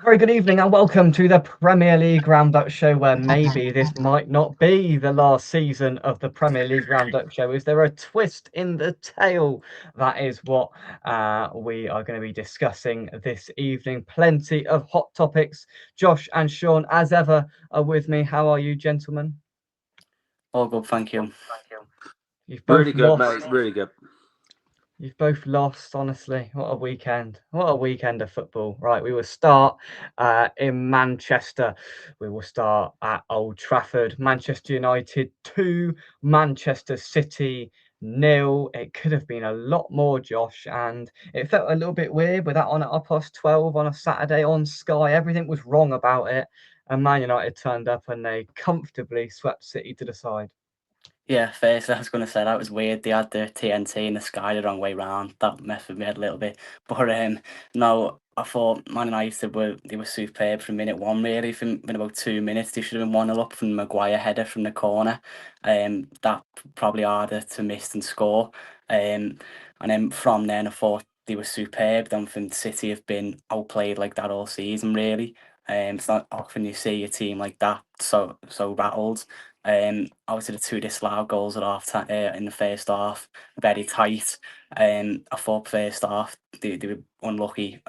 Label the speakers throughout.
Speaker 1: Very good evening and welcome to the Premier League Roundup Show, where maybe this might not be the last season of the Premier League Roundup Show. Is there a twist in the tale? That is what we are going to be discussing this evening. Plenty of hot topics. Josh and Sean, as ever, are with me. How are you, gentlemen?
Speaker 2: All good, thank you.
Speaker 1: You've both
Speaker 3: Really good,
Speaker 1: lost.
Speaker 3: mate. Really good.
Speaker 1: You've both lost, honestly. What a weekend. What a weekend of football. Right, we will start in Manchester. We will start at Old Trafford. Manchester United 2, Manchester City 0. It could have been a lot more, Josh, and it felt a little bit weird with that on at 12:30 on a Saturday on Sky. Everything was wrong about it, and Man United turned up and they comfortably swept City to the side.
Speaker 2: Yeah, first I was going to say that was weird. They had the TNT and the Sky the wrong way round. That messed with me a little bit. But no, I thought Man United were superb from minute one. Really, from in about 2 minutes, they should have been 1-0 up from the Maguire header from the corner. That probably harder to miss than score. And then from then I thought they were superb. Don't think City have been outplayed like that all season. Really. It's not often you see a team like that so rattled. Obviously the two disallowed goals at half time in the first half, very tight. I thought first half they were unlucky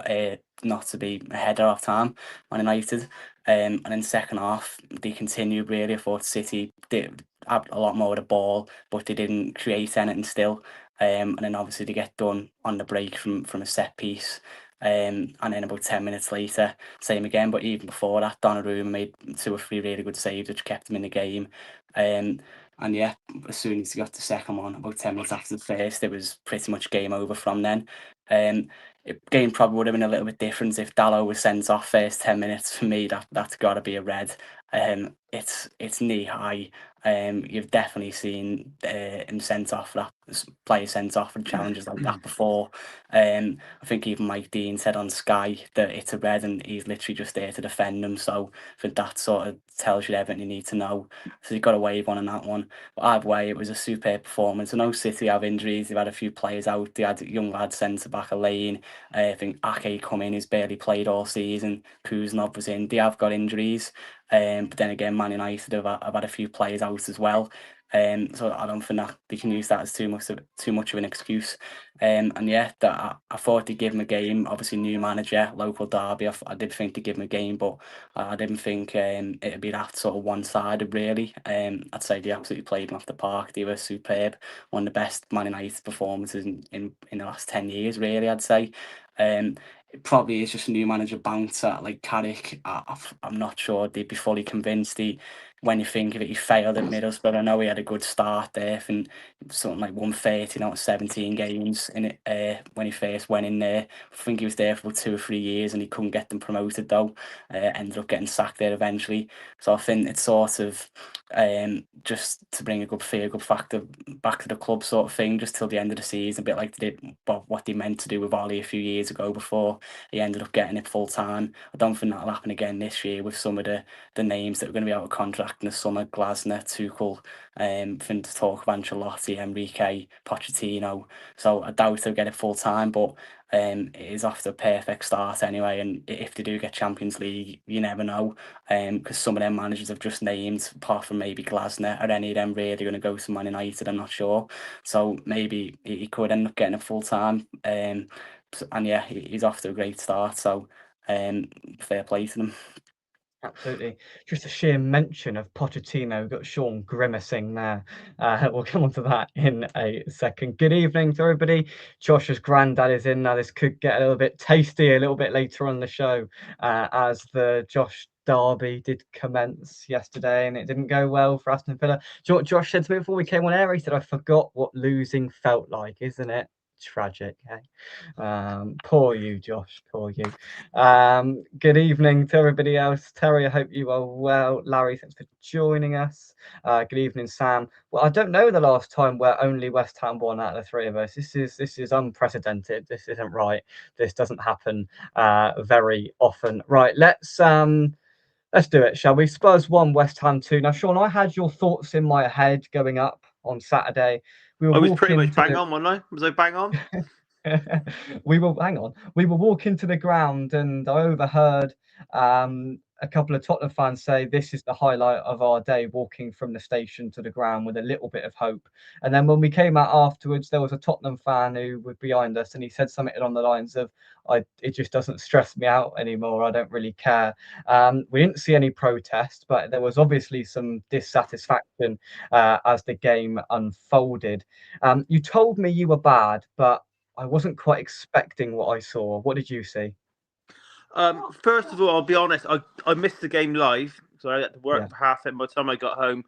Speaker 2: not to be ahead at half time, Man United. And then second half they continued really. I thought City did have a lot more of the ball, but they didn't create anything still. And then obviously they get done on the break from a set piece. And then about 10 minutes later, same again. But even before that, Donnarumma made 2 or 3 really good saves, which kept him in the game. And yeah, as soon as he got the second one, about 10 minutes after the first, it was pretty much game over from then. Game probably would have been a little bit different if Dallo was sent off first 10 minutes. For me, that's got to be a red. It's knee high. You've definitely seen him sent off, that player sent off for challenges like that before. I think even Mike Dean said on Sky that it's a red and he's literally just there to defend them. So I think that sort of tells you everything you need to know. So he got a wave on that one. But either way, it was a superb performance. I know City have injuries. They've had a few players out. They had young lads centre back a lane. I think Ake come in. He's barely played all season. Kuznov was in. They have got injuries. But then again, Man United have had a few players out as well. So I don't think that they can use that as too much of an excuse. And yeah, I thought they'd give him a game. Obviously, new manager, local derby. I did think they'd give him a game, but I didn't think it'd be that sort of one-sided, really. I'd say they absolutely played him off the park. They were superb. One of the best Man United performances in the last 10 years, really, I'd say. It probably is just a new manager bounce at like Carrick. I'm not sure they'd be fully convinced. When you think of it, he failed at Middlesbrough. I know he had a good start there, and something like 130 out of 17 games in it when he first went in there. I think he was there for about 2 or 3 years and he couldn't get them promoted though. Ended up getting sacked there eventually. So I think it's sort of just to bring a good feel-good factor back to the club sort of thing, just till the end of the season, a bit like they did what they meant to do with Ollie a few years ago before he ended up getting it full time. I don't think that'll happen again this year with some of the names that are going to be out of contract in the summer. Glasner, Tuchel, from the talk of Ancelotti, Enrique, Pochettino. So I doubt they'll get it full time, but it is off to a perfect start anyway. And if they do get Champions League, you never know, because some of them managers have just named, apart from maybe Glasner, are any of them really going to go to Man United? I'm not sure. So maybe he could end up getting a full time. And yeah, he's off to a great start. So fair play to them.
Speaker 1: Absolutely. Just a sheer mention of Pochettino got Sean grimacing there. We'll come on to that in a second. Good evening to everybody. Josh's granddad is in now. This could get a little bit tasty a little bit later on the show, as the Josh derby did commence yesterday and it didn't go well for Aston Villa. Josh said to me before we came on air, he said, I forgot what losing felt like. Isn't it tragic? Poor you, Josh, poor you. Good evening to everybody else. Terry, I hope you are well. Larry, thanks for joining us. Good evening, Sam. Well, I don't know the last time where only West Ham won out of the three of us. This is unprecedented. This isn't right. This doesn't happen very often. Right, let's do it, shall we? Spurs 1, West Ham 2. Now, Sean, I had your thoughts in my head going up on Saturday. We were
Speaker 3: I was pretty
Speaker 1: walking
Speaker 3: much
Speaker 1: to
Speaker 3: bang on, wasn't I? Was I bang on?
Speaker 1: We were walking to the ground, and I overheard a couple of Tottenham fans say, "This is the highlight of our day, walking from the station to the ground with a little bit of hope." And then when we came out afterwards, there was a Tottenham fan who was behind us, and he said something along the lines of, it just doesn't stress me out anymore. I don't really care." We didn't see any protest, but there was obviously some dissatisfaction as the game unfolded. You told me you were bad, but I wasn't quite expecting what I saw. What did you see?
Speaker 3: First of all, I'll be honest. I missed the game live, so I had to
Speaker 1: Yeah.
Speaker 3: work for half it by the time I got home.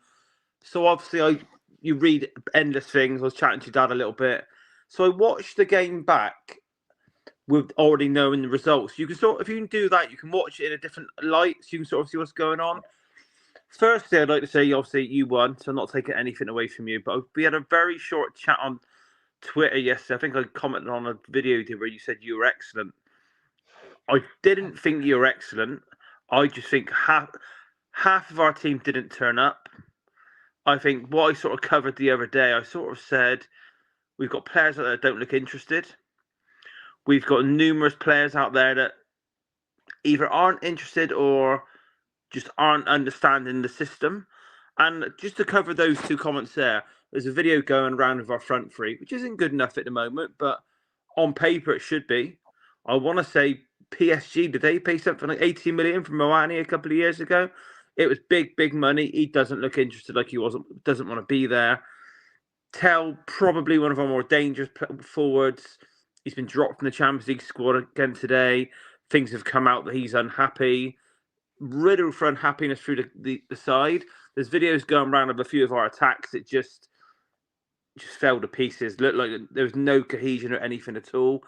Speaker 3: So obviously, you read endless things. I was chatting to your dad a little bit, so I watched the game back with already knowing the results. You can if you can do that, you can watch it in a different light, so you can sort of see what's going on. Firstly, I'd like to say, obviously, you won, so I'm not taking anything away from you. But we had a very short chat on Twitter yesterday. I think I commented on a video you did where you said you were excellent. I didn't think you were excellent. I just think half of our team didn't turn up. I think what I sort of covered the other day, I sort of said we've got players out there that don't look interested. We've got numerous players out there that either aren't interested or just aren't understanding the system. And just to cover those two comments there's a video going around of our front three, which isn't good enough at the moment, but on paper it should be. I want to say PSG, did they pay something like 80 million for Moani a couple of years ago? It was big money. He doesn't look interested, like he doesn't want to be there. Tell, probably one of our more dangerous forwards. He's been dropped from the Champions League squad again today. Things have come out that he's unhappy. Riddled for unhappiness through the side. There's videos going around of a few of our attacks. It just fell to pieces. Looked like there was no cohesion or anything at all.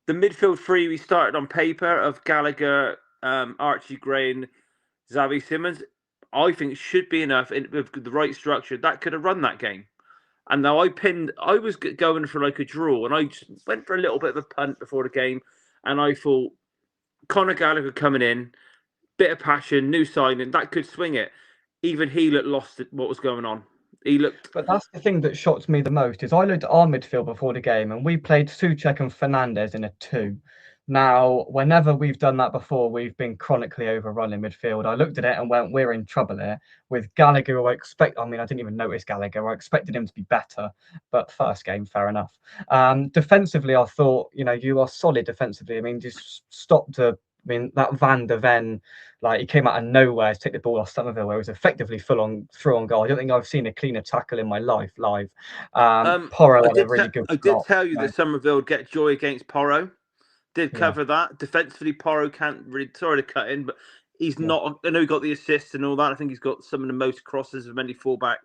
Speaker 3: The midfield three we started on paper of Gallagher, Archie Gray, and Xavi Simons, I think should be enough with the right structure. That could have run that game. And now I was going for like a draw, and I just went for a little bit of a punt before the game, and I thought Conor Gallagher coming in, bit of passion, new signing, that could swing it. Even he looked lost at what was going on. He looked.
Speaker 1: But that's the thing that shocked me the most is I looked at our midfield before the game and we played Souček and Fernandez in a 2. Now, whenever we've done that before, we've been chronically overrun in midfield. I looked at it and went, we're in trouble here. With Gallagher, I didn't even notice Gallagher. I expected him to be better, but first game, fair enough. Defensively, I thought, you are solid defensively. Just stop to that Van der Ven, like he came out of nowhere to take the ball off Somerville, where it was effectively through on goal. I don't think I've seen a cleaner tackle in my life live. Porro had a really good
Speaker 3: I did
Speaker 1: shot.
Speaker 3: tell you that Somerville would get joy against Porro. Did cover that. Defensively, Porro can't really, sorry to cut in, but he's not, I know he got the assists and all that. I think he's got some of the most crosses of any fullback.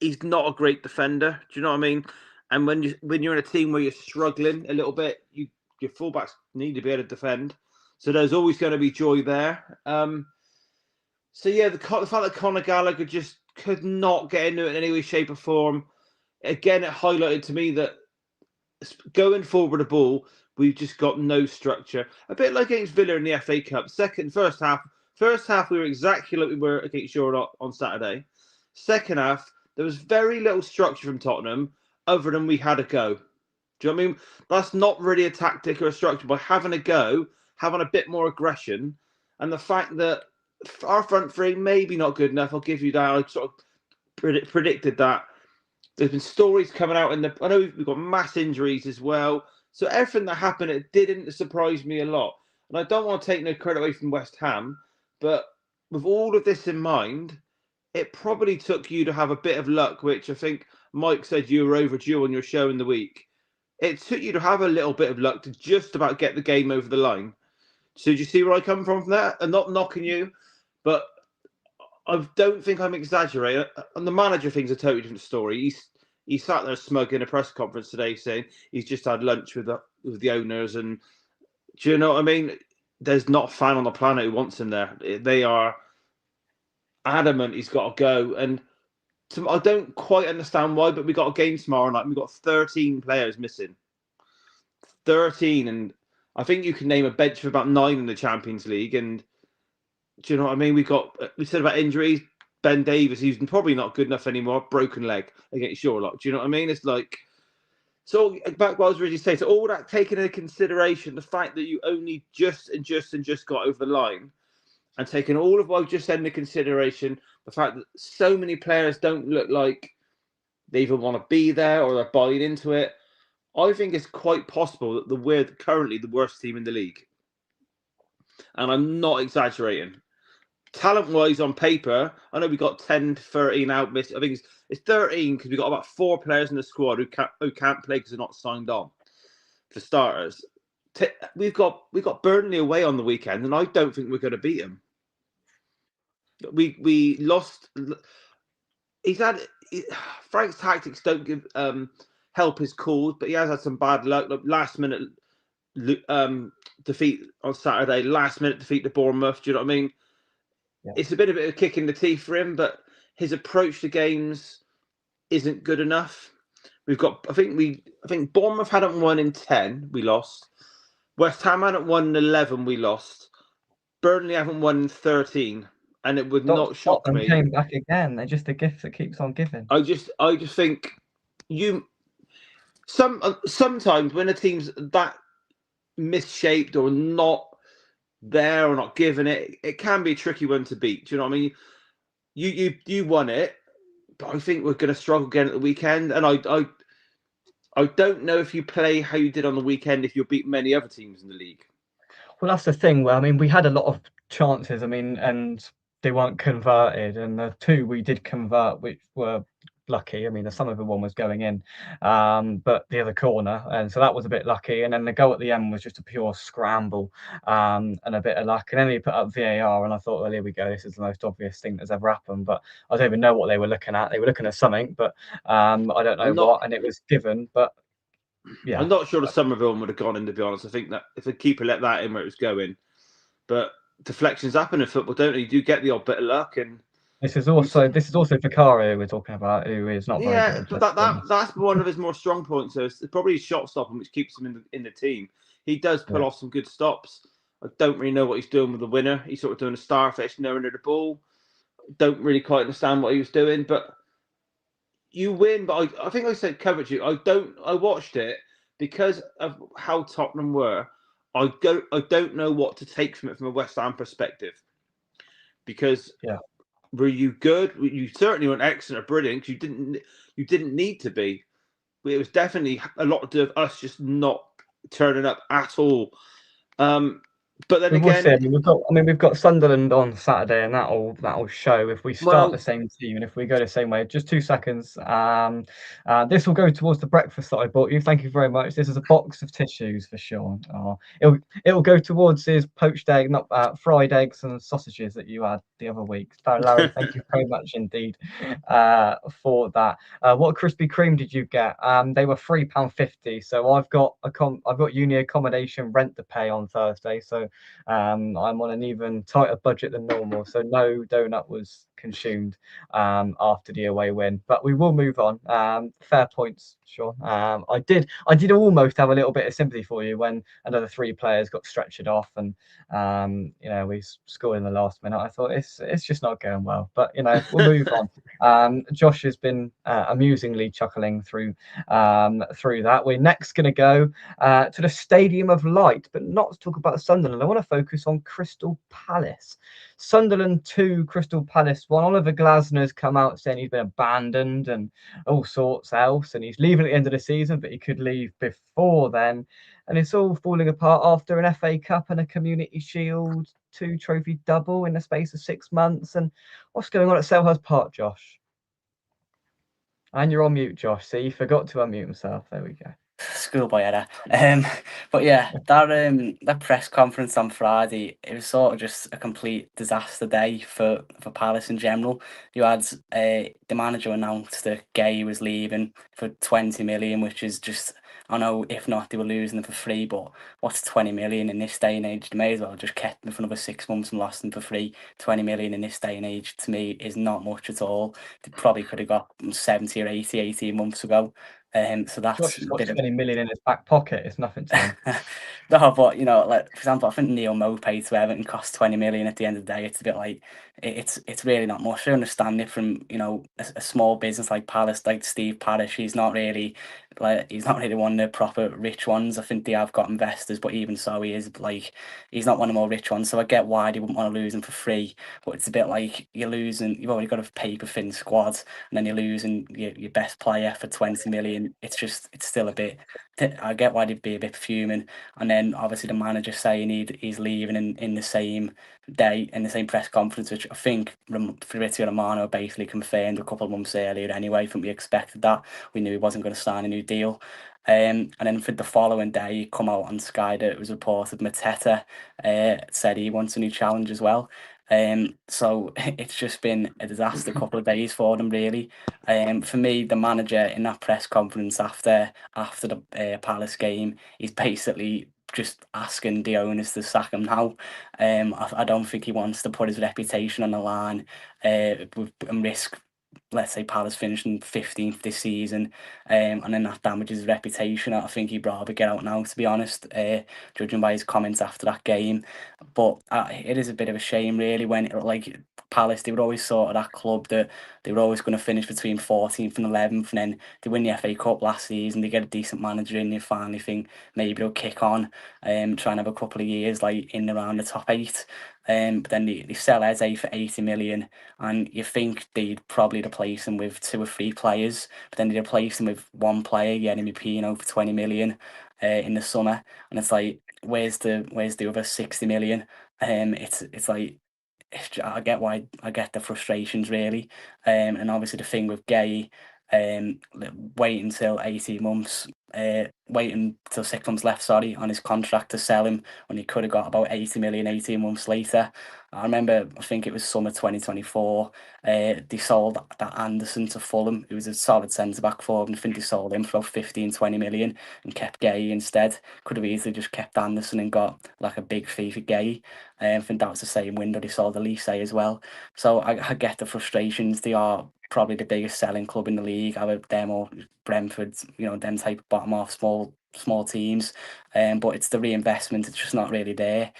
Speaker 3: He's not a great defender. Do you know what I mean? And when you're in a team where you're struggling a little bit, your fullbacks need to be able to defend. So there's always going to be joy there. So yeah, the fact that Conor Gallagher just could not get into it in any way, shape, or form. Again, it highlighted to me that going forward with the ball, we've just got no structure. A bit like against Villa in the FA Cup. First half we were exactly like we were against Europe on Saturday. Second half, there was very little structure from Tottenham, other than we had a go. Do you know what I mean? That's not really a tactic or a structure. By having a go, having a bit more aggression, and the fact that our front three maybe not good enough. I'll give you that. I sort of predicted that. There's been stories coming out I know we've got mass injuries as well. So everything that happened, it didn't surprise me a lot. And I don't want to take no credit away from West Ham, but with all of this in mind, it probably took you to have a bit of luck, which I think Mike said you were overdue on your show in the week. It took you to have a little bit of luck to just about get the game over the line. So do you see where I come from that? I'm not knocking you, but I don't think I'm exaggerating. And the manager thing's a totally different story. He sat there smug in a press conference today saying he's just had lunch with the owners. And do you know what I mean? There's not a fan on the planet who wants him there. They are adamant he's got to go. And I don't quite understand why, but we got a game tomorrow night. We've got 13 players missing. 13. And I think you can name a bench of about 9 in the Champions League. And do you know what I mean? We said about injuries. Ben Davies, he's probably not good enough anymore. Broken leg against Sherlock. Do you know what I mean? It's like So back what I was really saying, so all that taken into consideration, the fact that you only just got over the line, and taking all of what I've just said into consideration, the fact that so many players don't look like they even want to be there or they're buying into it, I think it's quite possible that we're currently the worst team in the league. And I'm not exaggerating. Talent-wise, on paper, I know we got 10, 13 out. I think it's 13 because we got about 4 players in the squad who can't play because they're not signed on. For starters, we've got Burnley away on the weekend, and I don't think we're going to beat them. We lost. Frank's tactics don't give help his cause, but he has had some bad luck. Like last minute defeat on Saturday, last minute defeat to Bournemouth. Do you know what I mean? Yeah. It's a bit of a kick in the teeth for him, but his approach to games isn't good enough. We've got, I think Bournemouth hadn't won in 10, we lost. West Ham hadn't won in 11, we lost. Burnley haven't won in 13, and it would not shock me.
Speaker 1: Came back again. They're just a gift that keeps on giving.
Speaker 3: I just think sometimes when a team's that misshaped or not there or not given it can be a tricky one to beat. Do you know what I mean? You won it, but I think we're going to struggle again at the weekend. And I don't know if you play how you did on the weekend if you'll beat many other teams in the league.
Speaker 1: Well, that's the thing. Well, I mean, we had a lot of chances. I mean, and they weren't converted. And the 2 we did convert, which were lucky. I mean, some of the one was going in, but the other corner, and so that was a bit lucky. And then the goal at the end was just a pure scramble and a bit of luck. And then he put up VAR, and I thought, well, here we go. This is the most obvious thing that's ever happened. But I don't even know what they were looking at. They were looking at something, but I don't know what. And it was given, but. Yeah,
Speaker 3: I'm not sure the Somerville would have gone in, to be honest. I think that if the keeper let that in where it was going, but deflections happen in football, don't they? You do get the odd bit of luck, and
Speaker 1: this is also Vicario we're talking about, who is not very good.
Speaker 3: But that's one of his more strong points. So it's probably his shot stopping, which keeps him in the team. He does pull off some good stops. I don't really know what he's doing with the winner. He's sort of doing a starfish, no under the ball. Don't really quite understand what he was doing, but. You win, but I think I said covered you. I watched it because of how Tottenham were. I don't know what to take from it from a West Ham perspective. Because were you good? You certainly weren't excellent or brilliant because you didn't need to be. It was definitely a lot to do with us just not turning up at all. But then again,
Speaker 1: we've got Sunderland on Saturday, and that'll show if we start the same team and if we go the same way. Just 2 seconds. This will go towards the breakfast that I bought you. Thank you very much. This is a box of tissues for Sean. It'll go towards his poached egg, not fried eggs and sausages that you had the other week. Larry, thank you very much indeed for that. What Krispy Kreme did you get? They were £3.50. So I've got uni accommodation rent to pay on Thursday. So I'm on an even tighter budget than normal, so no donut was consumed after the away win. But we will move on. Fair points, Sean. I did almost have a little bit of sympathy for you when another 3 players got stretchered off, and we scored in the last minute. I thought it's just not going well, but we'll move on. Josh has been amusingly chuckling through that. We're next going to go to the Stadium of Light, but not to talk about Sunderland. I want to focus on Crystal Palace. Sunderland 2, Crystal Palace 1. Oliver Glasner's come out saying he's been abandoned and all sorts else, and he's leaving at the end of the season, but he could leave before then. And it's all falling apart after an FA Cup and a Community Shield 2 trophy double in the space of 6 months. And what's going on at Selhurst Park, Josh? And you're on mute, Josh. See, he forgot to unmute himself. There we go.
Speaker 2: Schoolboy error. But yeah, that press conference on Friday, it was sort of just a complete disaster day for Palace in general. You had the manager announced that Gay was leaving for 20 million, which is just, I know if not they were losing them for free, but what's 20 million in this day and age? They may as well just kept them for another 6 months and lost them for free. 20 million in this day and age to me is not much at all. They probably could have got 70 or 80, 18 months ago. So that's
Speaker 1: Josh has got 20 million in his back pocket. It's nothing to him.
Speaker 2: No, but like for example, I think Neil Maupay to Everton cost 20 million at the end of the day. It's a bit like it's really not much. I understand it from a small business like Palace, like Steve Parish. He's not really like he's not really one of the proper rich ones. I think they have got investors, but even so, he's not one of the more rich ones. So I get why they wouldn't want to lose him for free, but it's a bit like you're losing. You've already got a paper thin squad, and then you're losing your best player for 20 million. It's still a bit. I get why they'd be a bit fuming, and then obviously the manager saying he's leaving in the same day in the same press conference, which I think Fabrizio Romano basically confirmed a couple of months earlier anyway. I think we expected that. We knew he wasn't going to sign a new deal. And then for the following day, he come out on Sky that it was reported Mateta said he wants a new challenge as well. So it's just been a disaster couple of days for them, really. For me, the manager in that press conference after the Palace game, he's basically just asking the owners to sack him now. I don't think he wants to put his reputation on the line and risk, let's say, Palace finishing 15th this season, and then that damages his reputation. I think he'd rather get out now, to be honest, judging by his comments after that game. But it is a bit of a shame, really, when like Palace, they were always sort of that club that they were always going to finish between 14th and 11th, and then they win the FA Cup last season, they get a decent manager in, they finally think maybe they'll kick on, try and have a couple of years like in around the top 8. But then they sell Eze for 80 million, and you think they'd probably replace him with 2 or 3 players, but then they replace him with 1 player, Yeremy Pino, for 20 million in the summer, and it's like, where's the other 60 million? It's like, I get the frustrations, really, and obviously the thing with Gay, wait until 18 months, waiting till 6 months left, sorry, on his contract to sell him when he could have got about 80 million 18 months later. I remember, I think it was summer 2024, they sold that Anderson to Fulham. It was a solid centre back for them. I think they sold him for about 15, 20 million and kept Gay instead. Could have easily just kept Anderson and got like a big fee for Gay. I think that was the same window they sold Elise as well. So I get the frustrations. They are probably the biggest selling club in the league. Either them or Brentford, them type of bottom half small teams. But it's the reinvestment. It's just not really there.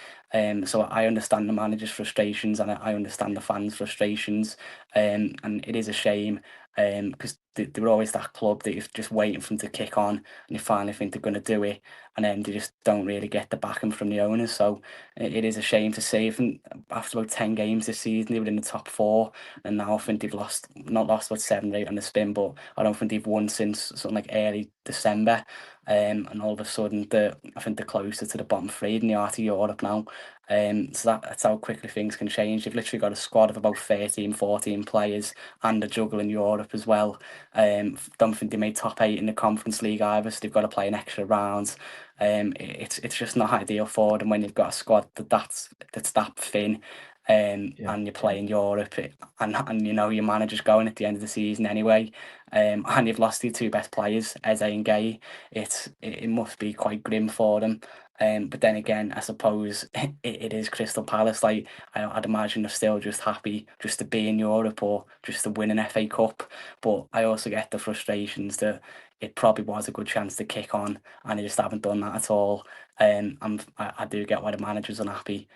Speaker 2: So I understand the manager's frustrations, and I understand the fans' frustrations. And it is a shame, because they were always that club that you're just waiting for them to kick on, and you finally think they're going to do it, and then they just don't really get the backing from the owners. So it is a shame to see. And after about 10 games this season, they were in the top 4, and now I think they've not lost about 7 or 8 on the spin, but I don't think they've won since something like early December. And all of a sudden, I think they're closer to the bottom 3 in the art of Europe now. So that's how quickly things can change. They've literally got a squad of about 13, 14 players, and a juggle in Europe as well. Don't think they made top 8 in the Conference League either, so they've got to play an extra round. It's just not ideal for them when you've got a squad that's that thin, and you're playing Europe, and your manager's going at the end of the season anyway, and you've lost your 2 best players, Eze and Gay. It must be quite grim for them. But then again, I suppose it is Crystal Palace. Like, I'd imagine they're still just happy just to be in Europe or just to win an FA Cup. But I also get the frustrations that it probably was a good chance to kick on, and they just haven't done that at all. I do get why the manager's unhappy.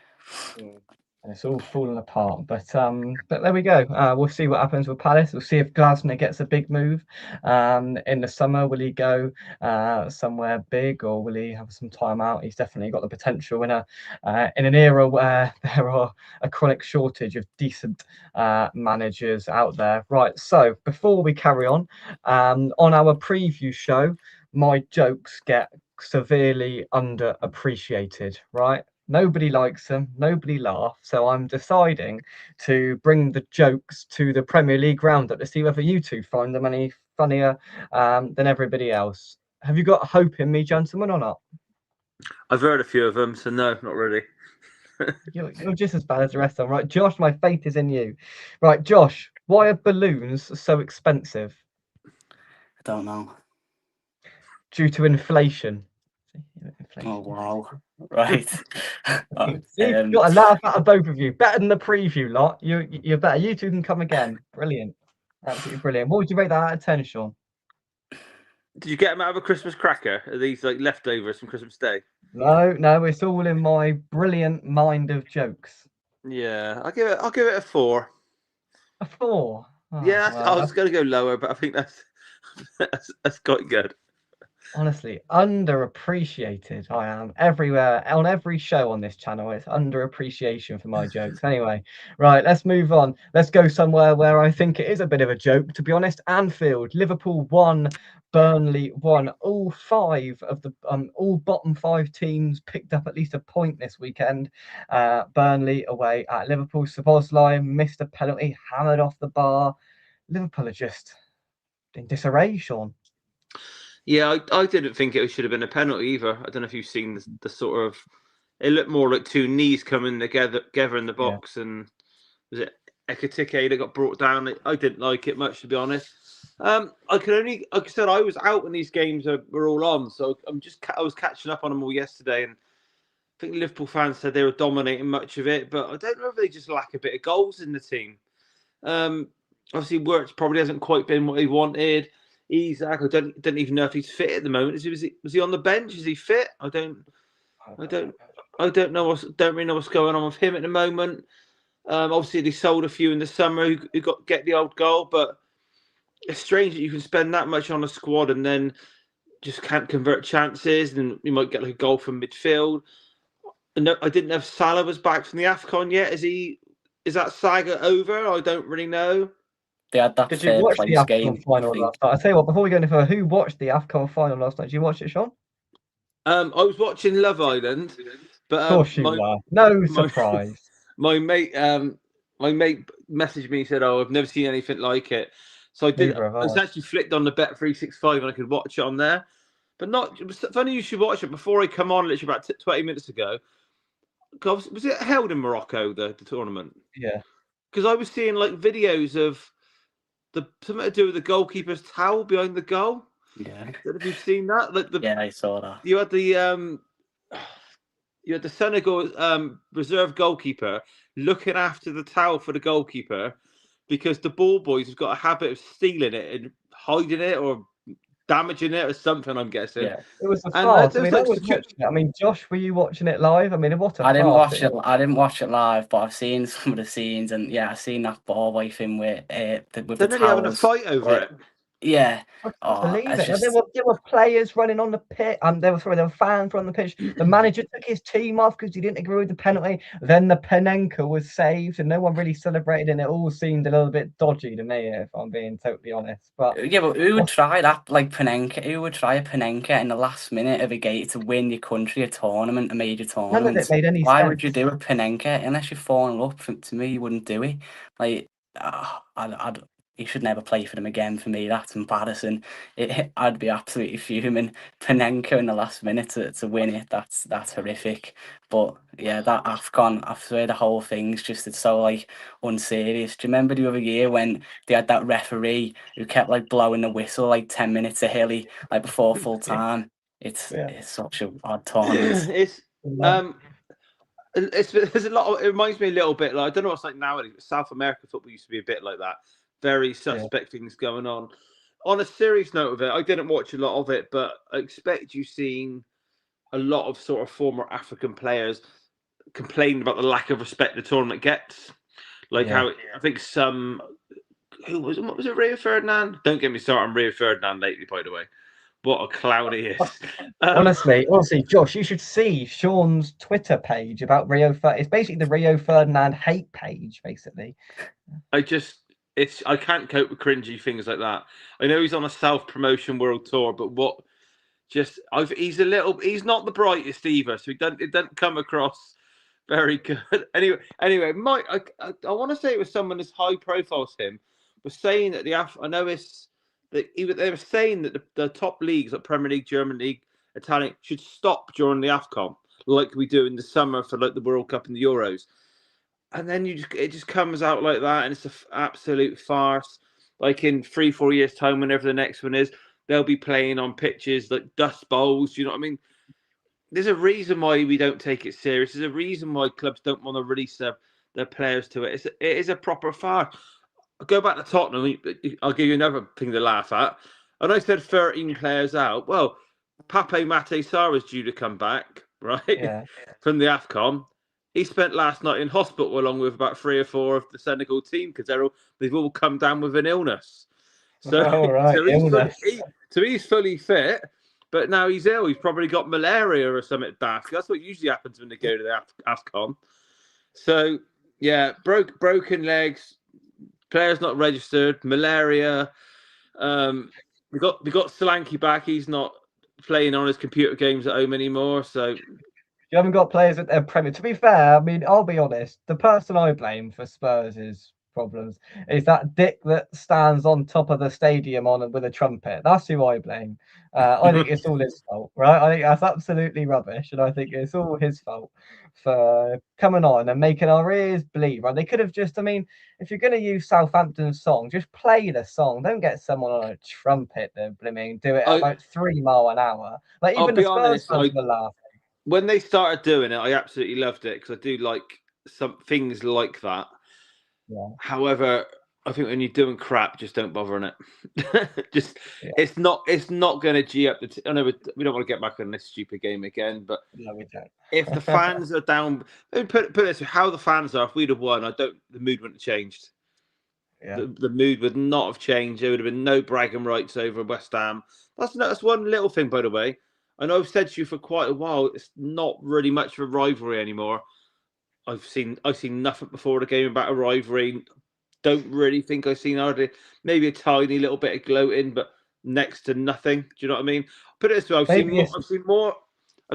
Speaker 1: And it's all falling apart. But there we go. We'll see what happens with Palace. We'll see if Glasner gets a big move in the summer. Will he go somewhere big, or will he have some time out? He's definitely got the potential in an era where there are a chronic shortage of decent managers out there. Right. So before we carry on our preview show, my jokes get severely underappreciated, right? Nobody likes them, nobody laughs. So I'm deciding to bring the jokes to the Premier League roundup to see whether you two find them any funnier than everybody else. Have you got hope in me, gentlemen, or not?
Speaker 3: I've heard a few of them, so no, not really.
Speaker 1: You're just as bad as the rest of them, right? Josh, my faith is in you. Right, Josh, why are balloons so expensive?
Speaker 2: I don't know.
Speaker 1: Due to inflation.
Speaker 2: Oh, wow. Right.
Speaker 1: See, you've got a laugh out of both of you. Better than the preview lot. You're better. You two can come again. Brilliant. Absolutely brilliant. What would you rate that out of 10, Sean?
Speaker 3: Did you get them out of a Christmas cracker? Are these like leftovers from Christmas Day?
Speaker 1: No, it's all in my brilliant mind of jokes.
Speaker 3: Yeah, I'll give it a 4.
Speaker 1: A 4. Oh,
Speaker 3: Yeah,
Speaker 1: well,
Speaker 3: I was going to go lower, but I think that's quite good.
Speaker 1: Honestly, underappreciated I am everywhere, on every show on this channel. It's underappreciation for my jokes. Anyway, right, let's move on. Let's go somewhere where I think it is a bit of a joke, to be honest. Anfield, Liverpool 1, Burnley 1. All bottom 5 teams picked up at least a point this weekend. Burnley away at Liverpool. Szoboszlai missed a penalty, hammered off the bar. Liverpool are just in disarray, Sean.
Speaker 3: Yeah, I didn't think it should have been a penalty either. I don't know if you've seen the sort of. It looked more like two knees coming together in the box, and was it Ekatike that got brought down? I didn't like it much, to be honest. I could only, like I said, I was out when these games were all on, so I was catching up on them all yesterday, and I think Liverpool fans said they were dominating much of it, but I don't know if they just lack a bit of goals in the team. Obviously, Wirtz probably hasn't quite been what he wanted. Isak, I don't even know if he's fit at the moment. Was he on the bench? Is he fit? I don't know. Don't really know what's going on with him at the moment. Obviously, they sold a few in the summer who get the old goal, but it's strange that you can spend that much on a squad and then just can't convert chances, and you might get like a goal from midfield. I didn't know if Salah was back from the AFCON yet. Is that saga over? I don't really know.
Speaker 2: They had that
Speaker 1: Did you watch the
Speaker 2: place
Speaker 1: AFCON
Speaker 2: game,
Speaker 1: final last night? I'll tell you what, before we go any further, who watched the AFCON final last night? Did you watch it, Sean?
Speaker 3: I was watching Love Island, but
Speaker 1: Of course you were. No surprise.
Speaker 3: My mate messaged me and said, "Oh, I've never seen anything like it." So I did. I was actually flicked on the Bet365 and I could watch it on there. But not. It was funny you should watch it before I come on. Literally about 20 minutes ago. Was it held in Morocco, the tournament?
Speaker 1: Yeah.
Speaker 3: Because I was seeing like videos of something to do with the goalkeeper's towel behind the goal.
Speaker 2: Yeah.
Speaker 3: Have you seen that? Like
Speaker 2: yeah, I saw that.
Speaker 3: You had the Senegal reserve goalkeeper looking after the towel for the goalkeeper because the ball boys have got a habit of stealing it and hiding it or damaging it or something, I'm guessing.
Speaker 1: Yeah, it was a farce. I mean, Josh, were you watching it live? I mean, what a farce.
Speaker 2: I didn't watch it live, but I've seen some of the scenes, and yeah, I've seen that ball boy thing with the towels.
Speaker 3: Having a fight over it.
Speaker 2: Yeah.
Speaker 1: I can't believe it. Just... There were players running on the pitch. There were fans on the pitch. The manager took his team off because he didn't agree with the penalty. Then the Panenka was saved, and no one really celebrated, and it all seemed a little bit dodgy to me, if I'm being totally honest. But
Speaker 2: yeah, but who would try that? Like Panenka, who would try a Panenka in the last minute of a game to win your country a tournament, a major tournament?
Speaker 1: None of it made any sense.
Speaker 2: Why would you do a Panenka unless you're falling up? To me, you wouldn't do it. Like, he should never play for them again. For me, that's embarrassing. I'd be absolutely fuming. Panenka in the last minute to win it. That's horrific. But yeah, that AFCON, I swear the whole thing's just, it's so like unserious. Do you remember the other year when they had that referee who kept like blowing the whistle like 10 minutes early, like before full time? It's such an odd tournament.
Speaker 3: There's a lot. It reminds me a little bit like, I don't know what's like nowadays, but South American football used to be a bit like that. Very suspect things going on. On a serious note of it, I didn't watch a lot of it, but I expect you've seen a lot of sort of former African players complain about the lack of respect the tournament gets. Like how I think what was it, Rio Ferdinand? Don't get me started on Rio Ferdinand lately, by the way. What a clown he is.
Speaker 1: Honestly, Josh, you should see Sean's Twitter page about Rio Ferdinand. It's basically the Rio Ferdinand hate page, basically.
Speaker 3: I can't cope with cringy things like that. I know he's on a self-promotion world tour, but he's not the brightest either, so it doesn't come across very good. Anyway, Mike, I want to say it was someone as high profile as him was saying that they were saying that the top leagues like Premier League, German League, Italian should stop during the AFCON, like we do in the summer for like the World Cup and the Euros. And then it just comes out like that, and it's an absolute farce. Like in 3-4 years' time, whenever the next one is, they'll be playing on pitches like dust bowls. You know what I mean? There's a reason why we don't take it serious. There's a reason why clubs don't want to release their players to it. It is a proper farce. I'll go back to Tottenham. I'll give you another thing to laugh at. And I said 13 players out. Well, Pape Matar Sarr is due to come back, right?
Speaker 1: Yeah.
Speaker 3: From the AFCON. He spent last night in hospital along with about 3 or 4 of the Senegal team because they've all come down with an illness. So,
Speaker 1: illness.
Speaker 3: So he's fully fit. but now he's ill. He's probably got malaria or something daft. That's what usually happens when they go to the AFCON. So yeah, broken legs, players not registered, malaria. We got Solanke back. He's not playing on his computer games at home anymore. So
Speaker 1: You haven't got players at their Premier. To be fair, I mean, I'll be honest. The person I blame for Spurs' problems is that dick that stands on top of the stadium on with a trumpet. That's who I blame. I think it's all his fault, right? I think that's absolutely rubbish, and I think it's all his fault for coming on and making our ears bleed. Right? They could have just, I mean, if you're going to use Southampton's song, just play the song. Don't get someone on a trumpet to blimey do it at about 3 miles an hour. Like
Speaker 3: I'll
Speaker 1: even the
Speaker 3: be
Speaker 1: Spurs
Speaker 3: honest,
Speaker 1: fans were laughing.
Speaker 3: when they started doing it, I absolutely loved it because I do like some things like that.
Speaker 1: Yeah.
Speaker 3: However, I think when you're doing crap, just don't bother on it. It's not going to G up the. I know we don't want to get back on this stupid game again, but
Speaker 1: no, we don't.
Speaker 3: If the fans are down, put it this way: how the fans are. If we'd have won, the mood wouldn't have changed.
Speaker 1: Yeah.
Speaker 3: The mood would not have changed. There would have been no bragging rights over West Ham. That's one little thing, by the way. I know I've said to you for quite a while. It's not really much of a rivalry anymore. I've seen nothing before the game about a rivalry. Don't really think I've seen hardly maybe a tiny little bit of gloating, but next to nothing. Do you know what I mean? Put it this way: I've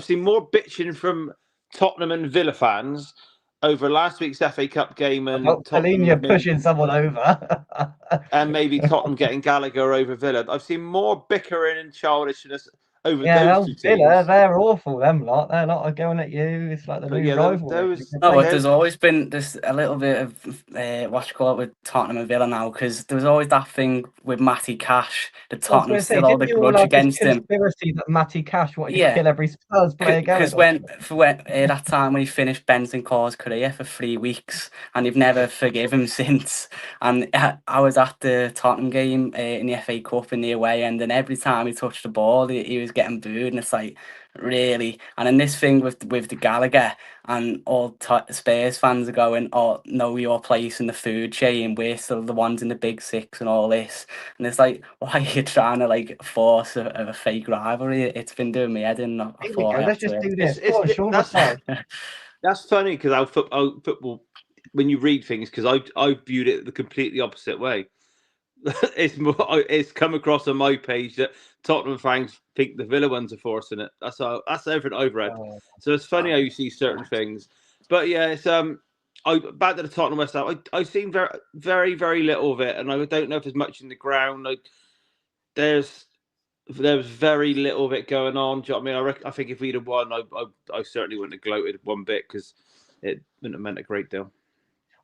Speaker 3: seen more bitching from Tottenham and Villa fans over last week's FA Cup game and
Speaker 1: Tottenham pushing someone over,
Speaker 3: and maybe Tottenham getting Gallagher over Villa. I've seen more bickering and childishness over those two teams.
Speaker 1: Villa, they're awful. Them lot, they're not going at you. It's like the new rivalry.
Speaker 2: There's always been this a little bit of what you call it with Tottenham and Villa now, because there was always that thing with Matty Cash. The Tottenham still hold a grudge against him.
Speaker 1: Conspiracy that Matty Cash wanted to kill every Spurs player.
Speaker 2: Because when that time when he finished Bentancur's career for 3 weeks, and they've never forgive him since. And I was at the Tottenham game in the FA Cup in the away end, and every time he touched the ball, he was getting booed, and it's like, really. And then this thing with the Gallagher, and all Spurs fans are going, "Oh, know your place in the food chain. We're still the ones in the big six," and all this. And it's like, why are you trying to like force a fake rivalry? It's been doing me head in.
Speaker 1: Let's just do this.
Speaker 3: That's funny because our football, when you read things, because I viewed it the completely opposite way. It's come across on my page that Tottenham fans think the Villa ones are forcing it. That's everything I've read. So it's funny how you see certain things. But yeah, it's back to the Tottenham West Ham. I've seen very, very, very little of it, and I don't know if there's much in the ground. Like there's very little of it going on. Do you know what I mean? I think if we'd have won, I certainly wouldn't have gloated one bit because it wouldn't have meant a great deal.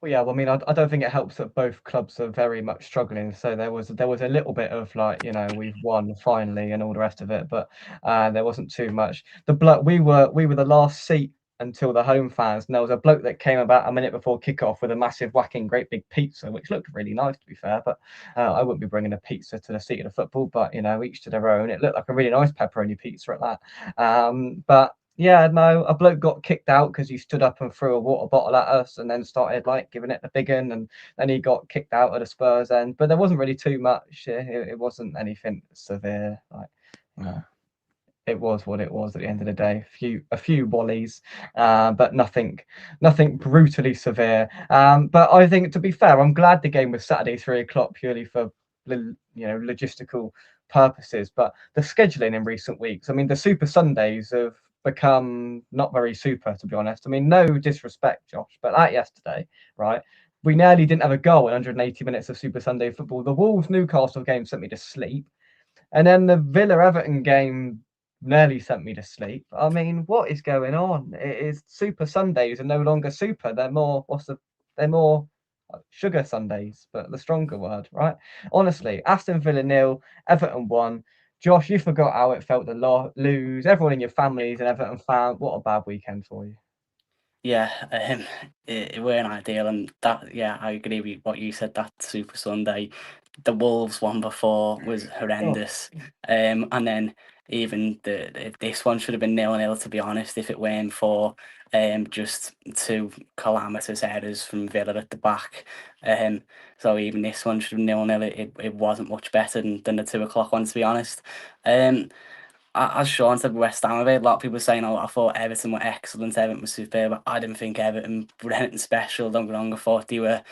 Speaker 1: Well, yeah. Well, I mean, I don't think it helps that both clubs are very much struggling. So there was a little bit of like, we've won finally and all the rest of it, but there wasn't too much. We were the last seat until the home fans, and there was a bloke that came about a minute before kickoff with a massive whacking great big pizza, which looked really nice to be fair. But I wouldn't be bringing a pizza to the seat of the football. But each to their own. It looked like a really nice pepperoni pizza at that. But yeah, no, a bloke got kicked out because he stood up and threw a water bottle at us and then started like giving it the big one, and then he got kicked out at the Spurs end. But there wasn't really too much. It wasn't anything severe. Like, it was what it was at the end of the day. A few volleys, but nothing brutally severe. But I think, to be fair, I'm glad the game was Saturday 3:00 purely for logistical purposes. But the scheduling in recent weeks, I mean, the Super Sundays have become not very super, to be honest. I mean, no disrespect, Josh, but that yesterday, right? We nearly didn't have a goal in 180 minutes of Super Sunday football. The Wolves Newcastle game sent me to sleep, and then the Villa Everton game nearly sent me to sleep. I mean, what is going on? It is Super Sundays are no longer super. They're more sugar Sundays, but the stronger word, right? Honestly, Aston Villa 0, Everton 1. Josh, you forgot how it felt to lose. Everyone in your family is an Everton fan. What a bad weekend for you.
Speaker 2: Yeah, it weren't ideal, and that, yeah, I agree with what you said. That Super Sunday, the Wolves one before was horrendous, and then even this one should have been 0-0, to be honest, if it weren't for just two calamitous errors from Villa at the back. So even this one should have been 0-0. It wasn't much better than the 2:00 one, to be honest. As Sean said, West Ham, I've heard a lot of people saying, "Oh, I thought Everton were excellent. Everton was superb." I didn't think Everton were anything special. Don't get me wrong. I thought they were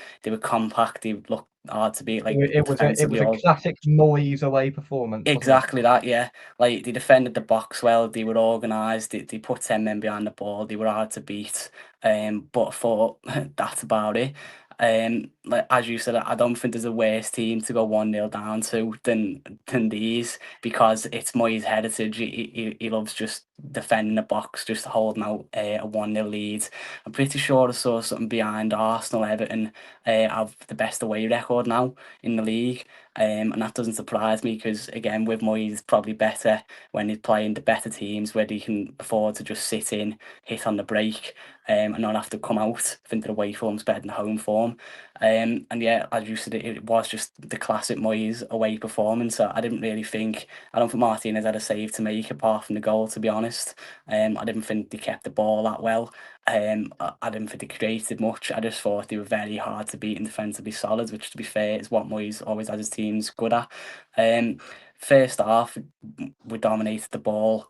Speaker 2: compact. They looked hard to beat, like
Speaker 1: It was
Speaker 2: defensively.
Speaker 1: a classic Moyes away performance, wasn't it?
Speaker 2: Exactly that, yeah. Like they defended the box well. They were organised. They put 10 men behind the ball. They were hard to beat. But I thought that's about it. Like as you said, I don't think there's a worse team to go 1-0 down to than these, because it's Moyes' heritage. He loves just defending the box, just holding out a 1-0 lead. I'm pretty sure I saw something behind Arsenal. Everton have the best away record now in the league. And that doesn't surprise me because, again, with Moyes, probably better when he's playing the better teams where he can afford to just sit in, hit on the break, and not have to come out. I think the away form's better than home form. And yeah, as you said, it was just the classic Moyes away performance. I don't think Martinez had a save to make apart from the goal, to be honest. I didn't think they kept the ball that well. I didn't think they created much. I just thought they were very hard to beat and defensively solid, which, to be fair, is what Moyes always has his teams good at. First half, we dominated the ball,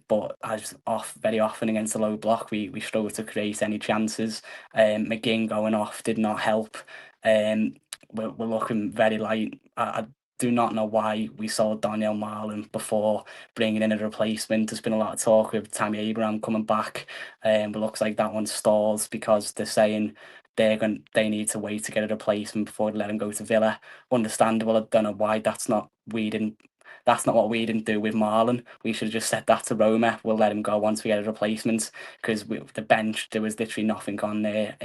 Speaker 2: but as very often against the low block, we struggled to create any chances. McGinn going off did not help. We're looking very light. I do not know why we sold Daniel Marlon before bringing in a replacement. There's been a lot of talk with Tammy Abraham coming back, but looks like that one stalls because they're saying they need to wait to get a replacement before they let him go to Villa. Understandable. I don't know why that's not what we didn't do with Marlon. We should have just said that to Roma. We'll let him go once we get a replacement, because with the bench there was literally nothing on there.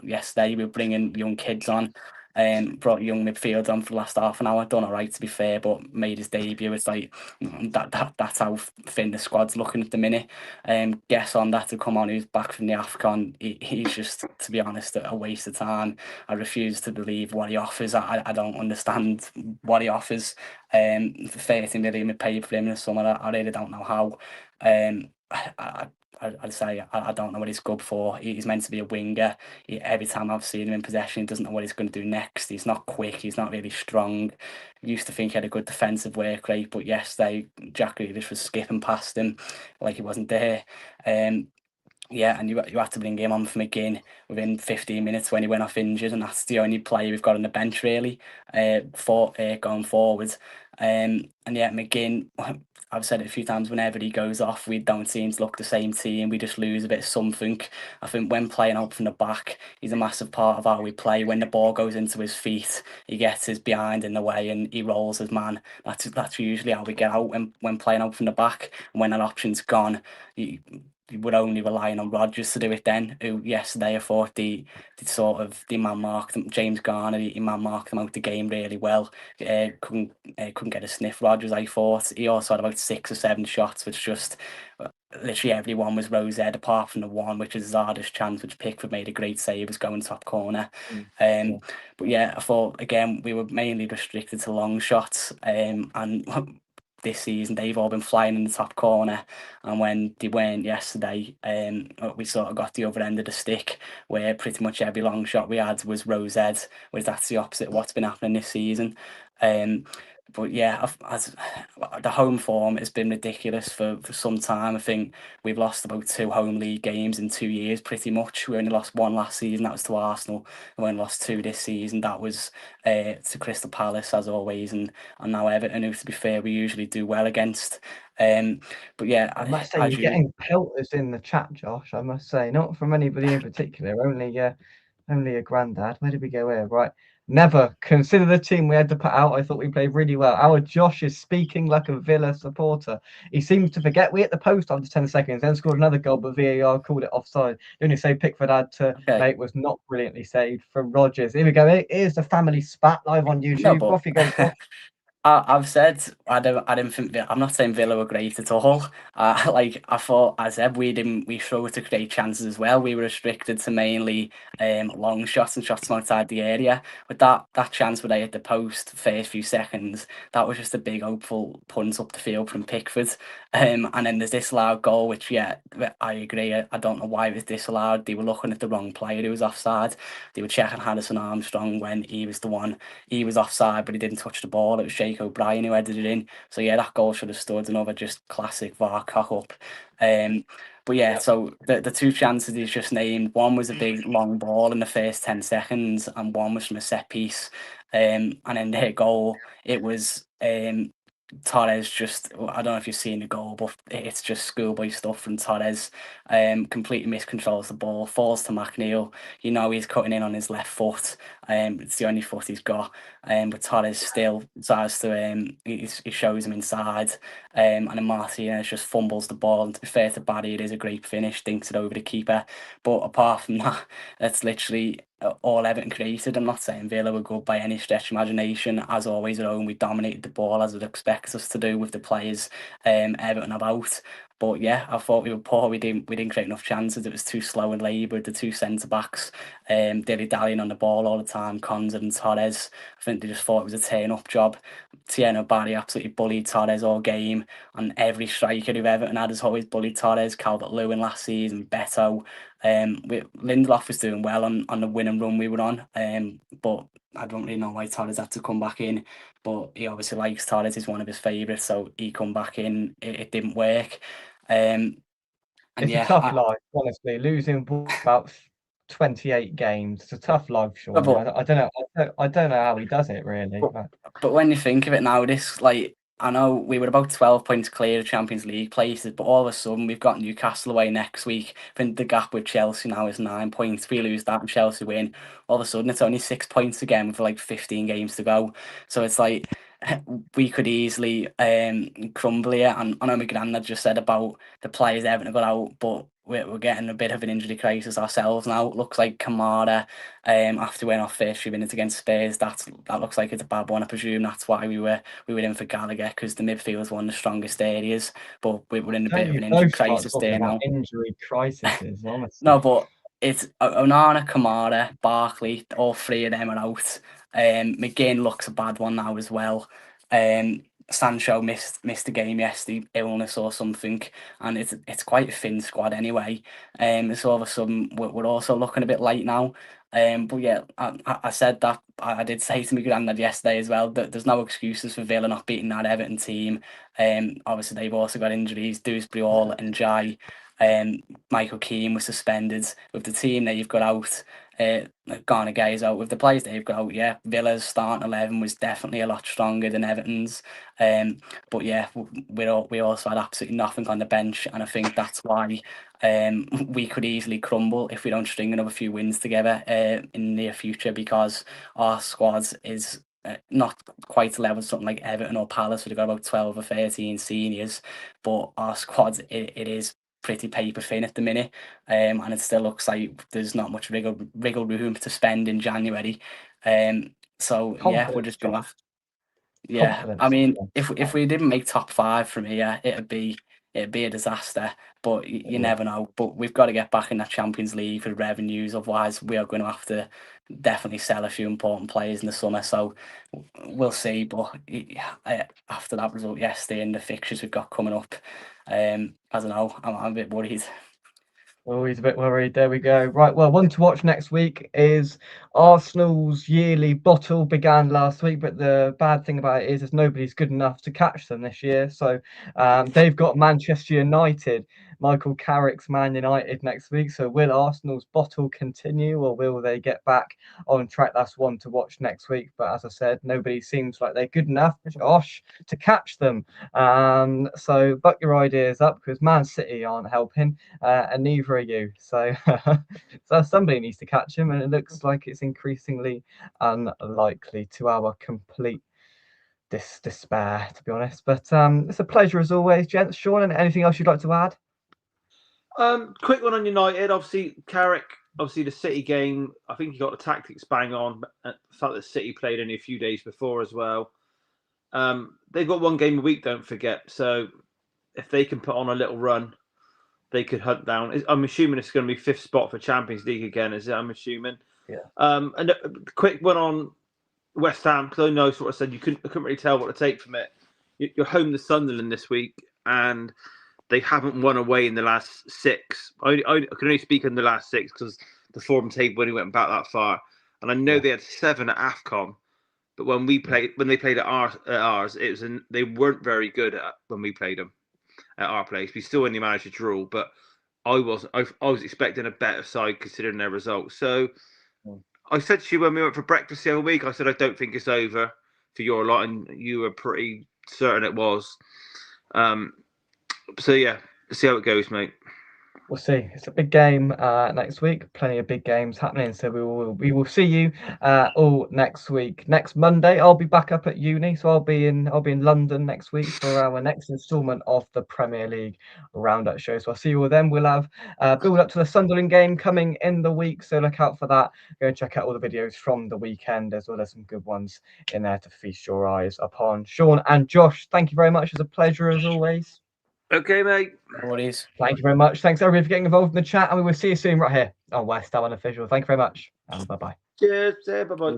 Speaker 2: Yesterday we were bringing young kids on. Brought young midfield on for the last half an hour. Done all right, to be fair, but made his debut. It's like that's how thin the squad's looking at the minute. Guess on that to come on, who's back from the AFCON. He's just, to be honest, a waste of time. I refuse to believe what he offers. I don't understand what he offers. 30 million we paid for him in the summer. I really don't know how. I'd say I don't know what he's good for. He's meant to be a winger. Every time I've seen him in possession, he doesn't know what he's going to do next. He's not quick. He's not really strong. Used to think he had a good defensive work rate, but yesterday Jack Grealish was skipping past him like he wasn't there. Yeah, and you had to bring him on for McGinn within 15 minutes when he went off injured, and that's the only player we've got on the bench really for going forward. And yeah, McGinn, I've said it a few times, whenever he goes off, we don't seem to look the same team. We just lose a bit of something. I think when playing out from the back, he's a massive part of how we play. When the ball goes into his feet, he gets his behind in the way and he rolls his man. That's usually how we get out when playing out from the back. And when that option's gone, we're only relying on Rodgers to do it then, who yesterday I thought they man marked him. James Garner, he man marked him out the game really well. Couldn't get a sniff. Rodgers, I thought, he also had about 6 or 7 shots, which just literally everyone was rose ed apart from the one, which is his hardest chance, which Pickford made a great save, was going top corner. But yeah, I thought again we were mainly restricted to long shots, and this season they've all been flying in the top corner, and when they weren't yesterday, we sort of got the other end of the stick, where pretty much every long shot we had was rose ed, whereas that's the opposite of what's been happening this season. But yeah, the home form has been ridiculous for some time. I think we've lost about 2 home league games in 2 years, pretty much. We only lost 1 last season, that was to Arsenal. We only lost 2 this season, that was to Crystal Palace, as always, and now Everton, who, to be fair, we usually do well against. But yeah,
Speaker 1: I must say, you're getting pelters in the chat, Josh. I must say, not from anybody in particular, only a granddad. Where did we go here? Right. Never consider the team we had to put out. I thought we played really well. Our Josh is speaking like a Villa supporter. He seems to forget we hit the post after 10 seconds, then scored another goal, but VAR called it offside. The only save Pickford had to make was not brilliantly saved from Rodgers. Here we go. Here's the family spat live on YouTube.
Speaker 2: No,
Speaker 1: Off you go, Josh.
Speaker 2: I've said I didn't think I'm not saying Villa were great at all. I thought, as I said, we struggled to create chances as well. We were restricted to mainly long shots and shots from outside the area. With that chance where they hit the post first few seconds, that was just a big hopeful punt up the field from Pickford. And then there's disallowed goal, which, yeah, I agree. I don't know why it was disallowed. They were looking at the wrong player who was offside. They were checking Harrison Armstrong when he was the one. He was offside, but he didn't touch the ball. It was Jake O'Brien who headed it in. So, yeah, that goal should have stood. Another just classic VAR cock-up. But, yeah, so the two chances he's just named, one was a big long ball in the first 10 seconds, and one was from a set piece. And then their goal, it was... Torres just, I don't know if you've seen the goal, but it's just schoolboy stuff from Torres. Completely miscontrols the ball, falls to McNeil. You know he's cutting in on his left foot. It's the only foot he's got. But Torres still tries to, he shows him inside. And then Martinez just fumbles the ball. And to be fair to Barry, it is a great finish, dinks it over the keeper. But apart from that, that's literally all Everton created. I'm not saying Villa were good by any stretch of imagination. As always at home, we dominated the ball as it expects us to do with the players Everton about. But yeah, I thought we were poor. We didn't create enough chances. It was too slow and laboured. The two centre backs, dilly-dallying on the ball all the time. Konza and Torres. I think they just thought it was a turn-up job. Tieno Barry absolutely bullied Torres all game, and every striker who Everton had has always bullied Torres. Calvert-Lewin last season, Beto. Lindelof was doing well on the winning run we were on, but I don't really know why Torres had to come back in. But he obviously likes Torres; he's one of his favourites, so he come back in. It didn't work, and
Speaker 1: It's
Speaker 2: yeah,
Speaker 1: a tough life, honestly. Losing about 28 games. It's a tough life, Sean.
Speaker 2: but
Speaker 1: I don't know. I don't know how he does it, really.
Speaker 2: But when you think of it now, this, like, I know we were about 12 points clear of Champions League places, but all of a sudden we've got Newcastle away next week. I think the gap with Chelsea now is 9 points. We lose that and Chelsea win. All of a sudden it's only 6 points again with like 15 games to go. So it's like we could easily crumble here. And I know my granddad just said about the players Everton got out, but we're getting a bit of an injury crisis ourselves now. It looks like Kamara, after winning our first few minutes against Spurs, that looks like it's a bad one. I presume that's why we were in for Gallagher, because the midfield is one of the strongest areas. But we're in a bit
Speaker 1: Don't
Speaker 2: of
Speaker 1: you
Speaker 2: an injury
Speaker 1: both start
Speaker 2: crisis
Speaker 1: talking
Speaker 2: there
Speaker 1: about
Speaker 2: now.
Speaker 1: injury crises, honestly.
Speaker 2: No, but it's Onana, Kamara, Barkley, all three of them are out. McGinn looks a bad one now as well. Sancho missed the game yesterday, illness or something, and it's quite a thin squad anyway. So all of a sudden we're also looking a bit light now. But yeah, I said that. I did say to my granddad yesterday as well that there's no excuses for Villa not beating that Everton team. Obviously they've also got injuries. Dewsbury Hall and Jai. Michael Keane was suspended. With the team that you've got out, Garner Gay's out. With the players that you've got out, yeah, Villa's starting 11 was definitely a lot stronger than Everton's. But yeah, we also had absolutely nothing on the bench, and I think that's why we could easily crumble if we don't string another few wins together in the near future, because our squad is not quite level with something like Everton or Palace, who've got about 12 or 13 seniors, but our squad, it is pretty paper thin at the minute, and it still looks like there's not much wriggle room to spend in January. So yeah, we're just gonna have. Yeah, I
Speaker 1: Confidence.
Speaker 2: mean, if we didn't make top 5 from here, it'd be a disaster. But you never know. But we've got to get back in that Champions League for revenues. Otherwise, we are going to have to definitely sell a few important players in the summer. So we'll see. But after that result yesterday and the fixtures we've got coming up, I don't know. I'm a bit worried.
Speaker 1: Always a bit worried. There we go. Right. Well, one to watch next week is Arsenal's yearly bottle. Began last week, but the bad thing about it is nobody's good enough to catch them this year. So they've got Manchester United, Michael Carrick's Man United next week. So will Arsenal's bottle continue, or will they get back on track? That's one to watch next week. But as I said, nobody seems like they're good enough, Josh, to catch them. So buck your ideas up, because Man City aren't helping, and neither are you. So, so somebody needs to catch him, and it looks like it's increasingly unlikely, to our complete despair, to be honest. But it's a pleasure as always, gents. Sean, and anything else you'd like to add?
Speaker 3: Quick one on United. Obviously, Carrick. Obviously, the City game. I think he got the tactics bang on. The fact that City played only a few days before as well. They've got one game a week. Don't forget. So, if they can put on a little run, they could hunt down. I'm assuming it's going to be 5th spot for Champions League again. Is it? I'm assuming.
Speaker 1: Yeah.
Speaker 3: And a quick one on West Ham, because I know sort of said I couldn't really tell what to take from it. You're home to Sunderland this week. and they haven't won away in the last 6. I can only speak on the last 6 because the form table when he went back that far, and I know they had 7 at AFCON. But when they played at ours, they weren't very good when we played them at our place. We still only managed to draw, but I was expecting a better side considering their results. So I said to you when we went for breakfast the other week, I said I don't think it's over for your lot, and you were pretty certain it was. So yeah, let's see how it goes, mate.
Speaker 1: We'll see. It's a big game next week. Plenty of big games happening. So we will see you all next week. Next Monday, I'll be back up at uni, so I'll be in London next week for our next instalment of the Premier League Roundup show. So I'll see you all then. We'll have build up to the Sunderland game coming in the week, so look out for that. Go and check out all the videos from the weekend, as well as some good ones in there to feast your eyes upon. Sean and Josh, thank you very much. It's a pleasure as always.
Speaker 3: Okay, mate.
Speaker 2: No worries.
Speaker 1: Thank you very much. Thanks everybody for getting involved in the chat, and we will see you soon right here on West Ham Unofficial. Thank you very much, and bye-bye.
Speaker 3: Cheers. Bye-bye.